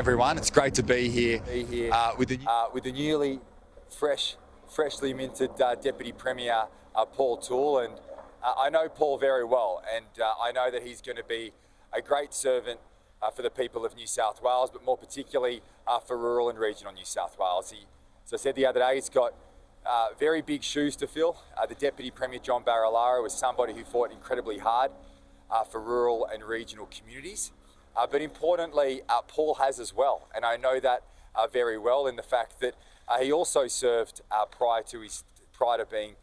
Everyone, it's great to be here, with the newly freshly minted Deputy Premier Paul Toole, and I know Paul very well, and I know that he's going to be a great servant for the people of New South Wales, but more particularly for rural and regional New South Wales. As I said the other day, he's got very big shoes to fill. The Deputy Premier John Barilaro was somebody who fought incredibly hard for rural and regional communities. But importantly, Paul has as well, and I know that very well in the fact that he also served prior to being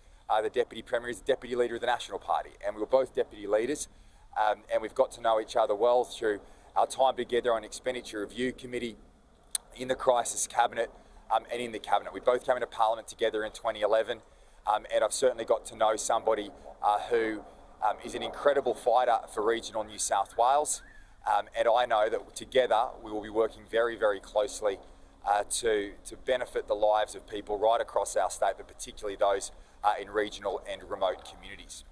the Deputy Premier as the Deputy Leader of the National Party, and we were both Deputy Leaders, and we've got to know each other well through our time together on Expenditure Review Committee, in the Crisis Cabinet, and in the Cabinet. We both came into Parliament together in 2011, and I've certainly got to know somebody who is an incredible fighter for regional New South Wales. And I know that together we will be working very, very closely to benefit the lives of people right across our state, but particularly those in regional and remote communities.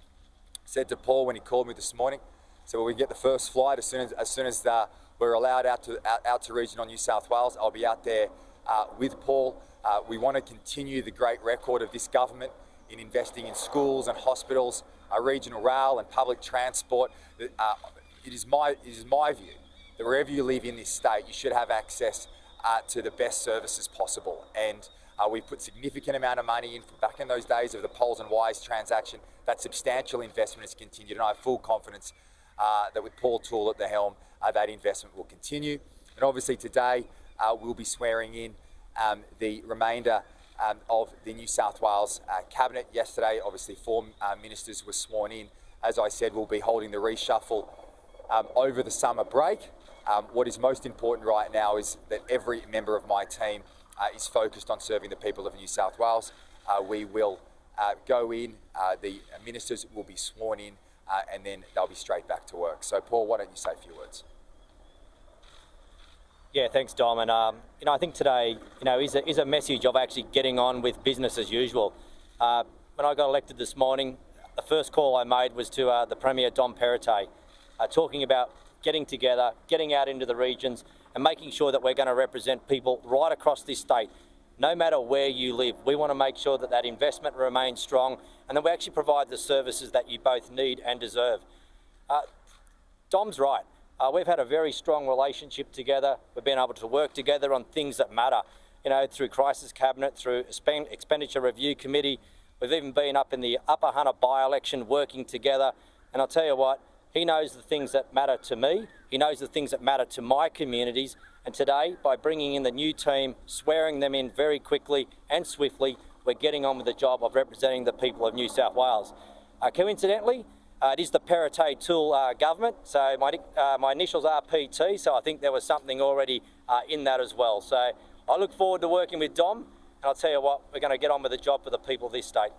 I said to Paul when he called me this morning, so when we get the first flight, as soon as we're allowed out to regional New South Wales, I'll be out there with Paul. We want to continue the great record of this government in investing in schools and hospitals, regional rail and public transport. It is my view that wherever you live in this state, you should have access to the best services possible. And we put significant amount of money in back in those days of the Poles and Wise transaction. That substantial investment has continued, and I have full confidence that with Paul Toole at the helm, that investment will continue. And obviously today we'll be swearing in the remainder of the New South Wales Cabinet. Yesterday, obviously 4 ministers were sworn in. As I said, we'll be holding the reshuffle over the summer break. What is most important right now is that every member of my team is focused on serving the people of New South Wales. We will go in, the ministers will be sworn in, and then they'll be straight back to work. So Paul, why don't you say a few words? Yeah, thanks, Dom. And I think today, is a message of actually getting on with business as usual. When I got elected this morning, the first call I made was to the Premier, Dominic Perrottet, talking about getting together, getting out into the regions, and making sure that we're going to represent people right across this state, no matter where you live. We want to make sure that that investment remains strong, and that we actually provide the services that you both need and deserve. Dom's right. We've had a very strong relationship together. We've been able to work together on things that matter, through Crisis Cabinet, through Expenditure Review Committee. We've even been up in the Upper Hunter by-election working together. And I'll tell you what, he knows the things that matter to me. He knows the things that matter to my communities. And today, by bringing in the new team, swearing them in very quickly and swiftly, we're getting on with the job of representing the people of New South Wales. Coincidentally, it is the Perrottet Toole government, so my initials are PT, so I think there was something already in that as well. So I look forward to working with Dom, and I'll tell you what, we're going to get on with the job for the people of this state.